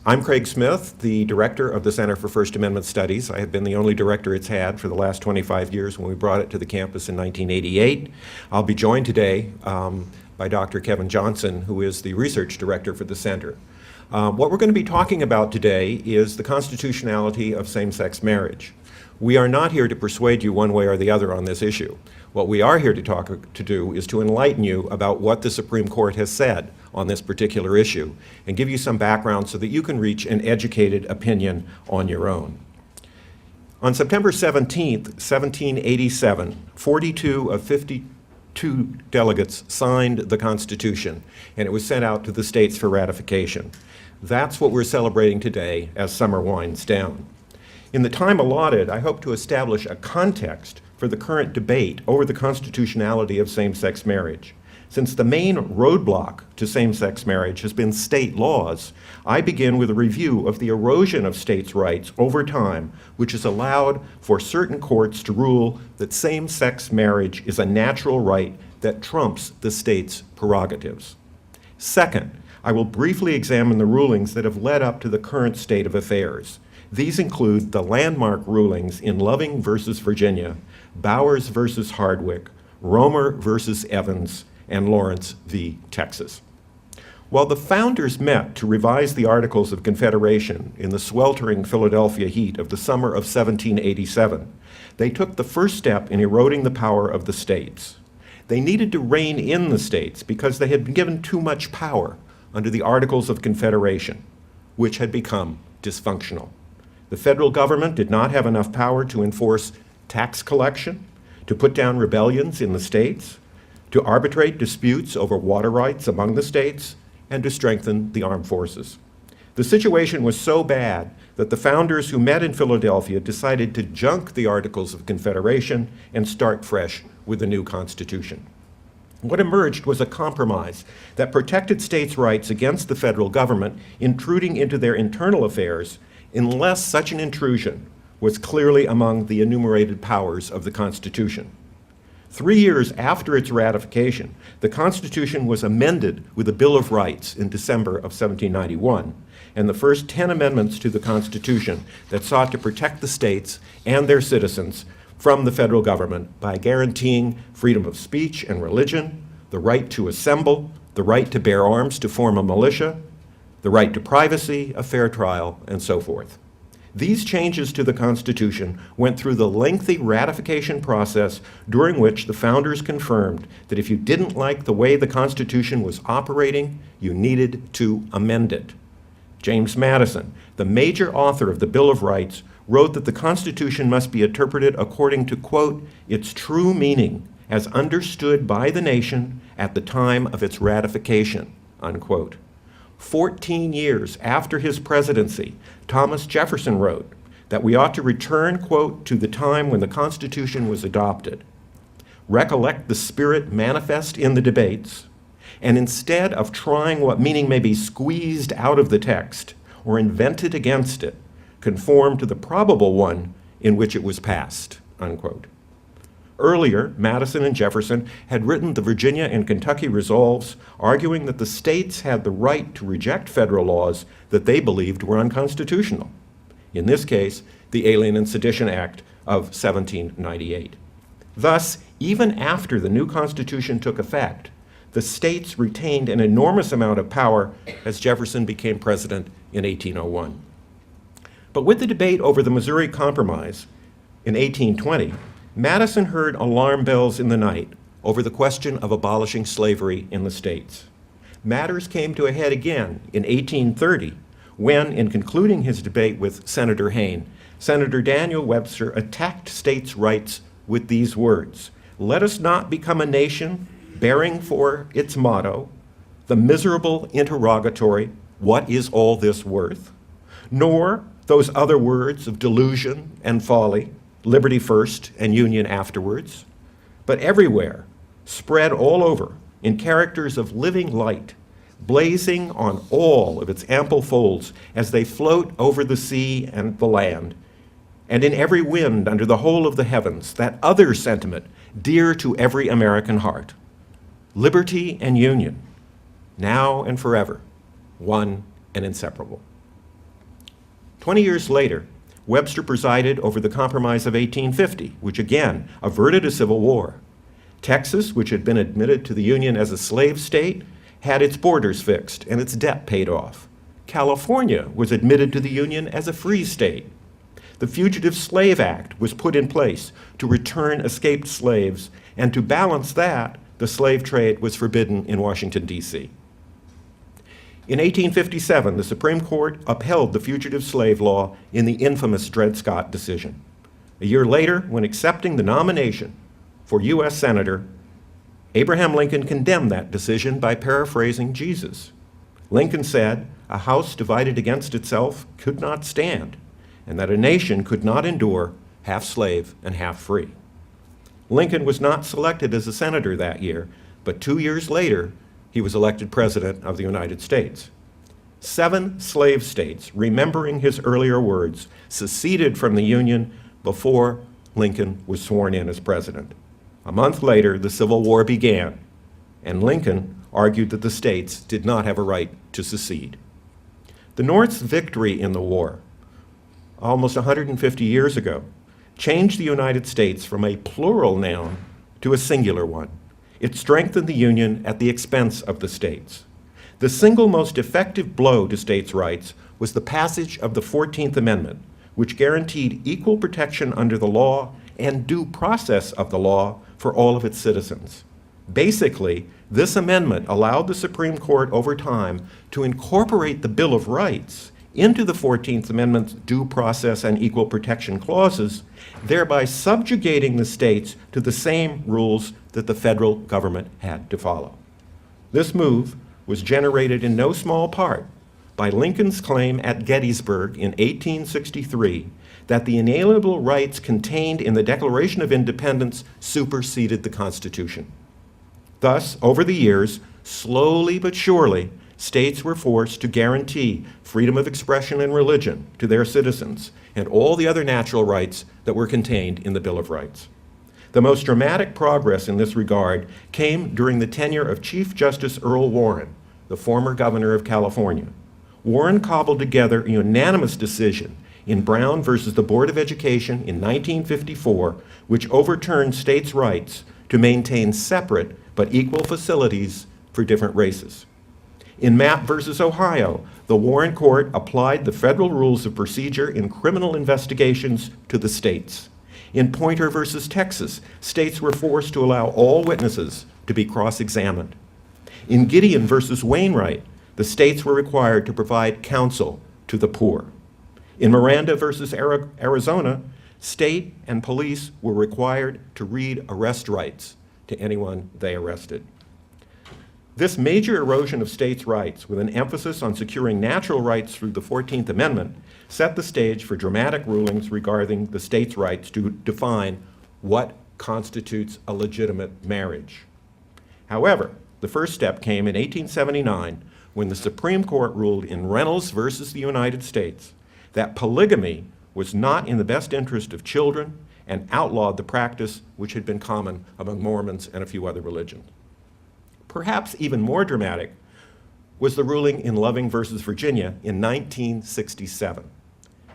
I'm Craig Smith, the director of the Center for First Amendment Studies. I have been the only director it's had for the last 25 years when we brought it to the campus in 1988. I'll be joined today by Dr. Kevin Johnson, who is the research director for the center. What we're going to be talking about today is the constitutionality of same-sex marriage. We are not here to persuade you one way or the other on this issue. What we are here to do is to enlighten you about what the Supreme Court has said on this particular issue and give you some background so that you can reach an educated opinion on your own. On September 17th, 1787, 42 of 52 delegates signed the Constitution, and it was sent out to the states for ratification. That's what we're celebrating today as summer winds down. In the time allotted, I hope to establish a context for the current debate over the constitutionality of same-sex marriage. Since the main roadblock to same-sex marriage has been state laws, I begin with a review of the erosion of states' rights over time, which has allowed for certain courts to rule that same-sex marriage is a natural right that trumps the state's prerogatives. Second, I will briefly examine the rulings that have led up to the current state of affairs. These include the landmark rulings in Loving versus Virginia, Bowers versus Hardwick, Romer versus Evans, and Lawrence v. Texas. While the founders met to revise the Articles of Confederation in the sweltering Philadelphia heat of the summer of 1787, they took the first step in eroding the power of the states. They needed to rein in the states because they had been given too much power under the Articles of Confederation, which had become dysfunctional. The federal government did not have enough power to enforce tax collection, to put down rebellions in the states, to arbitrate disputes over water rights among the states, and to strengthen the armed forces. The situation was so bad that the founders who met in Philadelphia decided to junk the Articles of Confederation and start fresh with a new Constitution. What emerged was a compromise that protected states' rights against the federal government intruding into their internal affairs unless such an intrusion was clearly among the enumerated powers of the Constitution. 3 years after its ratification, the Constitution was amended with a Bill of Rights in December of 1791, and the first 10 amendments to the Constitution that sought to protect the states and their citizens from the federal government by guaranteeing freedom of speech and religion, the right to assemble, the right to bear arms to form a militia, the right to privacy, a fair trial, and so forth. These changes to the Constitution went through the lengthy ratification process during which the founders confirmed that if you didn't like the way the Constitution was operating, you needed to amend it. James Madison, the major author of the Bill of Rights, wrote that the Constitution must be interpreted according to, quote, its true meaning as understood by the nation at the time of its ratification, unquote. 14 years after his presidency, Thomas Jefferson wrote that we ought to return, quote, to the time when the Constitution was adopted, recollect the spirit manifest in the debates, and instead of trying what meaning may be squeezed out of the text or invented against it, conform to the probable one in which it was passed, unquote. Earlier, Madison and Jefferson had written the Virginia and Kentucky resolves, arguing that the states had the right to reject federal laws that they believed were unconstitutional. In this case, the Alien and Sedition Act of 1798. Thus, even after the new Constitution took effect, the states retained an enormous amount of power as Jefferson became president in 1801. But with the debate over the Missouri Compromise in 1820, Madison heard alarm bells in the night over the question of abolishing slavery in the states. Matters came to a head again in 1830 when, in concluding his debate with Senator Hayne, Senator Daniel Webster attacked states' rights with these words, "Let us not become a nation bearing for its motto the miserable interrogatory, 'What is all this worth?' nor those other words of delusion and folly, liberty first and union afterwards, but everywhere, spread all over, in characters of living light, blazing on all of its ample folds as they float over the sea and the land, and in every wind under the whole of the heavens, that other sentiment dear to every American heart, liberty and union, now and forever, one and inseparable." 20 years later, Webster presided over the Compromise of 1850, which again averted a civil war. Texas, which had been admitted to the Union as a slave state, had its borders fixed and its debt paid off. California was admitted to the Union as a free state. The Fugitive Slave Act was put in place to return escaped slaves, and to balance that, the slave trade was forbidden in Washington, D.C. In 1857, the Supreme Court upheld the Fugitive Slave Law in the infamous Dred Scott decision. A year later, when accepting the nomination for U.S. Senator, Abraham Lincoln condemned that decision by paraphrasing Jesus. Lincoln said, "A house divided against itself could not stand, and that a nation could not endure half slave and half free." Lincoln was not selected as a senator that year, but 2 years later, he was elected President of the United States. 7 slave states, remembering his earlier words, seceded from the Union before Lincoln was sworn in as president. A month later, the Civil War began, and Lincoln argued that the states did not have a right to secede. The North's victory in the war, almost 150 years ago, changed the United States from a plural noun to a singular one. It strengthened the Union at the expense of the states. The single most effective blow to states' rights was the passage of the 14th Amendment, which guaranteed equal protection under the law and due process of the law for all of its citizens. Basically, this amendment allowed the Supreme Court over time to incorporate the Bill of Rights into the 14th Amendment's due process and equal protection clauses, thereby subjugating the states to the same rules that the federal government had to follow. This move was generated in no small part by Lincoln's claim at Gettysburg in 1863 that the inalienable rights contained in the Declaration of Independence superseded the Constitution. Thus, over the years, slowly but surely, states were forced to guarantee freedom of expression and religion to their citizens and all the other natural rights that were contained in the Bill of Rights. The most dramatic progress in this regard came during the tenure of Chief Justice Earl Warren, the former governor of California. Warren cobbled together a unanimous decision in Brown versus the Board of Education in 1954, which overturned states' rights to maintain separate but equal facilities for different races. In Mapp versus Ohio, the Warren Court applied the federal rules of procedure in criminal investigations to the states. In Pointer versus Texas, states were forced to allow all witnesses to be cross-examined. In Gideon versus Wainwright, the states were required to provide counsel to the poor. In Miranda versus Arizona, state and police were required to read arrest rights to anyone they arrested. This major erosion of states' rights, with an emphasis on securing natural rights through the 14th Amendment, set the stage for dramatic rulings regarding the states' rights to define what constitutes a legitimate marriage. However, the first step came in 1879 when the Supreme Court ruled in Reynolds versus the United States that polygamy was not in the best interest of children and outlawed the practice which had been common among Mormons and a few other religions. Perhaps even more dramatic was the ruling in Loving versus Virginia in 1967.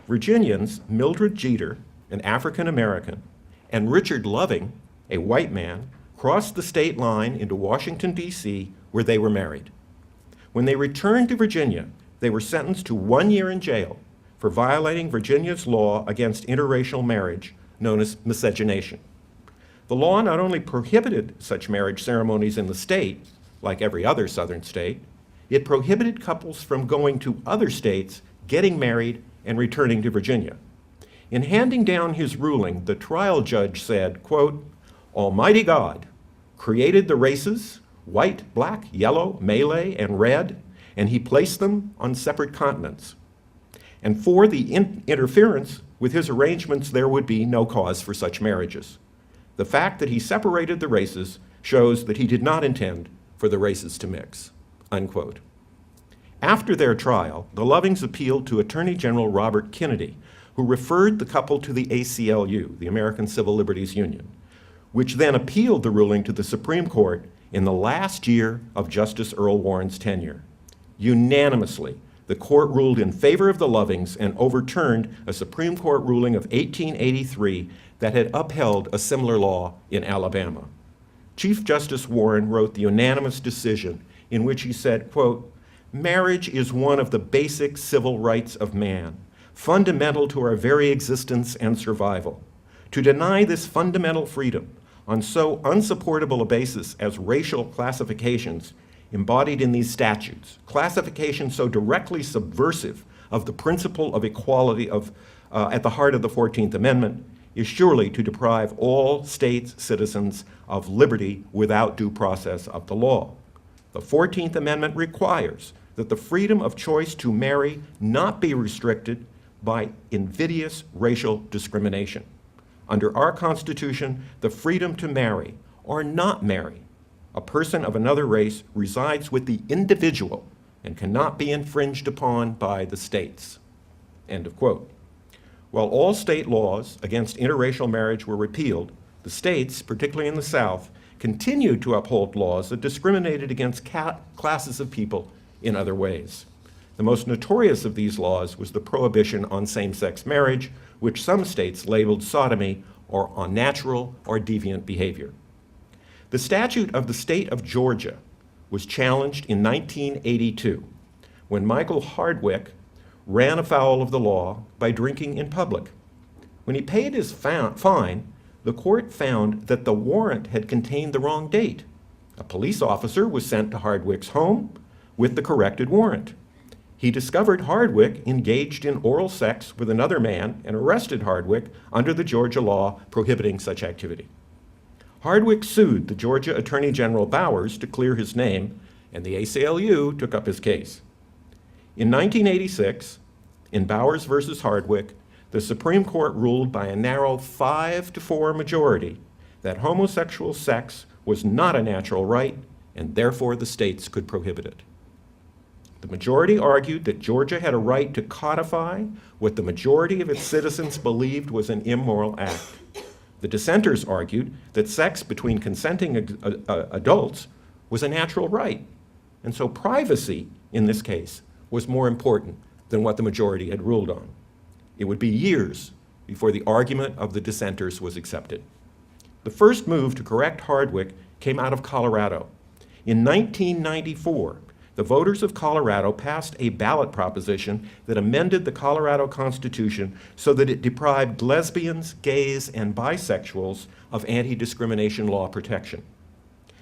Virginians Mildred Jeter, an African American, and Richard Loving, a white man, crossed the state line into Washington, D.C., where they were married. When they returned to Virginia, they were sentenced to 1 year in jail for violating Virginia's law against interracial marriage, known as miscegenation. The law not only prohibited such marriage ceremonies in the state, like every other southern state, it prohibited couples from going to other states, getting married, and returning to Virginia. In handing down his ruling, the trial judge said, quote, "Almighty God created the races, white, black, yellow, Malay, and red, and he placed them on separate continents. And for the interference with his arrangements, there would be no cause for such marriages. The fact that he separated the races shows that he did not intend for the races to mix," unquote. After their trial, the Lovings appealed to Attorney General Robert Kennedy, who referred the couple to the ACLU, the American Civil Liberties Union, which then appealed the ruling to the Supreme Court in the last year of Justice Earl Warren's tenure. Unanimously, the court ruled in favor of the Lovings and overturned a Supreme Court ruling of 1883 that had upheld a similar law in Alabama. Chief Justice Warren wrote the unanimous decision in which he said, quote, "Marriage is one of the basic civil rights of man, fundamental to our very existence and survival. To deny this fundamental freedom on so unsupportable a basis as racial classifications embodied in these statutes, classifications so directly subversive of the principle of equality at the heart of the 14th Amendment, is surely to deprive all states' citizens of liberty without due process of the law. The 14th Amendment requires that the freedom of choice to marry not be restricted by invidious racial discrimination. Under our Constitution, the freedom to marry or not marry a person of another race resides with the individual and cannot be infringed upon by the states." End of quote. While all state laws against interracial marriage were repealed, the states, particularly in the South, continued to uphold laws that discriminated against classes of people in other ways. The most notorious of these laws was the prohibition on same-sex marriage, which some states labeled sodomy or unnatural or deviant behavior. The statute of the state of Georgia was challenged in 1982 when Michael Hardwick ran afoul of the law by drinking in public. When he paid his fine, the court found that the warrant had contained the wrong date. A police officer was sent to Hardwick's home with the corrected warrant. He discovered Hardwick engaged in oral sex with another man and arrested Hardwick under the Georgia law prohibiting such activity. Hardwick sued the Georgia Attorney General Bowers to clear his name, and the ACLU took up his case. In 1986, in Bowers versus Hardwick, the Supreme Court ruled by a narrow 5-4 majority that homosexual sex was not a natural right, and therefore the states could prohibit it. The majority argued that Georgia had a right to codify what the majority of its citizens believed was an immoral act. The dissenters argued that sex between consenting adults was a natural right, and so privacy, in this case, was more important than what the majority had ruled on. It would be years before the argument of the dissenters was accepted. The first move to correct Hardwick came out of Colorado. In 1994, the voters of Colorado passed a ballot proposition that amended the Colorado Constitution so that it deprived lesbians, gays, and bisexuals of anti-discrimination law protection.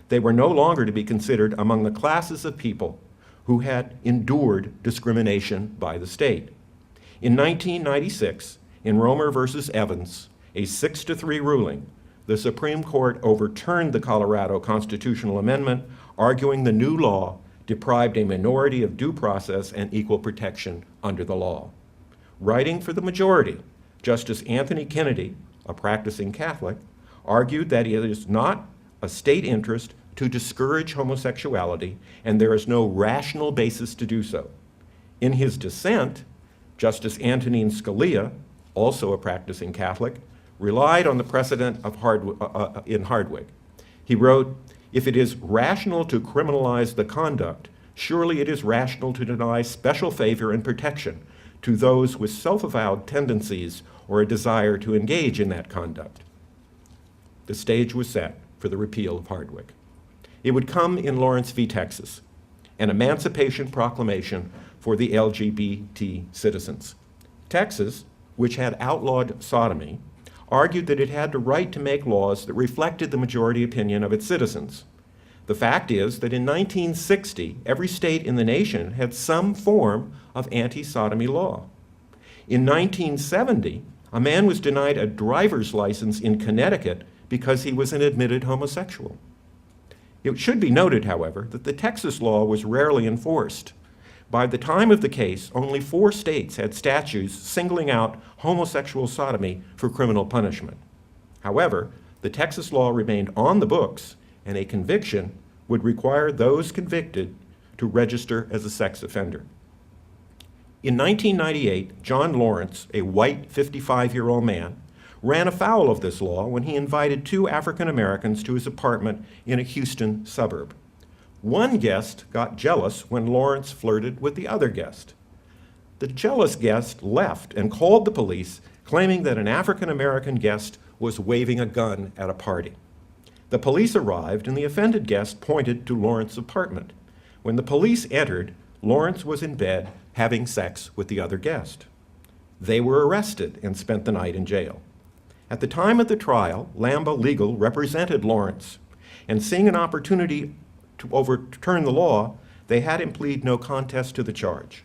They were no longer to be considered among the classes of people who had endured discrimination by the state. In 1996, in Romer versus Evans, a 6-3 ruling, the Supreme Court overturned the Colorado constitutional amendment, arguing the new law deprived a minority of due process and equal protection under the law. Writing for the majority, Justice Anthony Kennedy, a practicing Catholic, argued that it is not a state interest to discourage homosexuality, and there is no rational basis to do so. In his dissent, Justice Antonin Scalia, also a practicing Catholic, relied on the precedent of in Hardwick. He wrote, "If it is rational to criminalize the conduct, surely it is rational to deny special favor and protection to those with self-avowed tendencies or a desire to engage in that conduct." The stage was set for the repeal of Hardwick. It would come in Lawrence v. Texas, an emancipation proclamation for the LGBT citizens. Texas, which had outlawed sodomy, argued that it had the right to make laws that reflected the majority opinion of its citizens. The fact is that in 1960, every state in the nation had some form of anti-sodomy law. In 1970, a man was denied a driver's license in Connecticut because he was an admitted homosexual. It should be noted, however, that the Texas law was rarely enforced. By the time of the case, only 4 states had statutes singling out homosexual sodomy for criminal punishment. However, the Texas law remained on the books, and a conviction would require those convicted to register as a sex offender. In 1998, John Lawrence, a white 55-year-old man, ran afoul of this law when he invited 2 African Americans to his apartment in a Houston suburb. One guest got jealous when Lawrence flirted with the other guest. The jealous guest left and called the police, claiming that an African-American guest was waving a gun at a party. The police arrived, and the offended guest pointed to Lawrence's apartment. When the police entered, Lawrence was in bed having sex with the other guest. They were arrested and spent the night in jail. At the time of the trial, Lambeau Legal represented Lawrence, and seeing an opportunity to overturn the law, they had him plead no contest to the charge.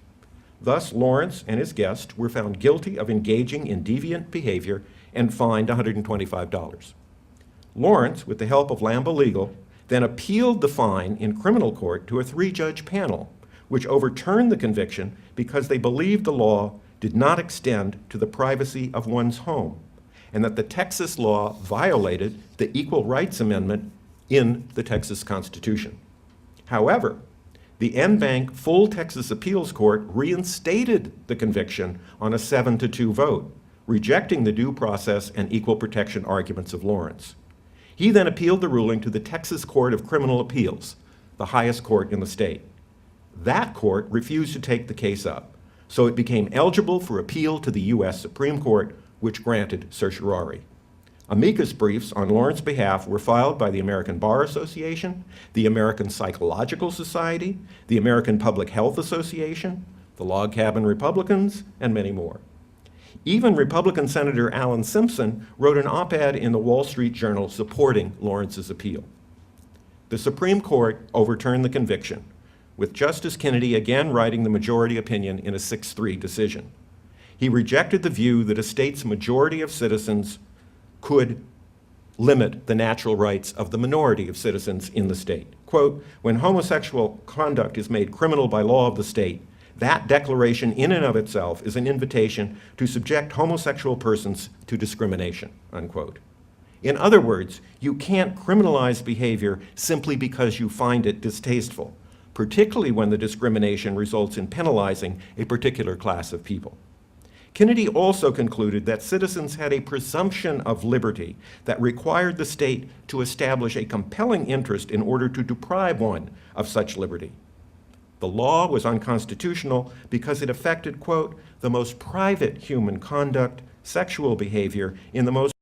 Thus, Lawrence and his guest were found guilty of engaging in deviant behavior and fined $125. Lawrence, with the help of Lambeau Legal, then appealed the fine in criminal court to a 3-judge panel, which overturned the conviction because they believed the law did not extend to the privacy of one's home, and that the Texas law violated the Equal Rights Amendment in the Texas Constitution. However, the en banc full Texas appeals court reinstated the conviction on a 7-2 vote, rejecting the due process and equal protection arguments of Lawrence. He then appealed the ruling to the Texas Court of Criminal Appeals, the highest court in the state. That court refused to take the case up, so it became eligible for appeal to the U.S. Supreme Court, which granted certiorari. Amicus briefs on Lawrence's behalf were filed by the American Bar Association, the American Psychological Society, the American Public Health Association, the Log Cabin Republicans, and many more. Even Republican Senator Alan Simpson wrote an op-ed in the Wall Street Journal supporting Lawrence's appeal. The Supreme Court overturned the conviction, with Justice Kennedy again writing the majority opinion in a 6-3 decision. He rejected the view that a state's majority of citizens could limit the natural rights of the minority of citizens in the state. Quote, when homosexual conduct is made criminal by law of the state, that declaration in and of itself is an invitation to subject homosexual persons to discrimination, unquote. In other words, you can't criminalize behavior simply because you find it distasteful, particularly when the discrimination results in penalizing a particular class of people. Kennedy also concluded that citizens had a presumption of liberty that required the state to establish a compelling interest in order to deprive one of such liberty. The law was unconstitutional because it affected, quote, the most private human conduct, sexual behavior, in the most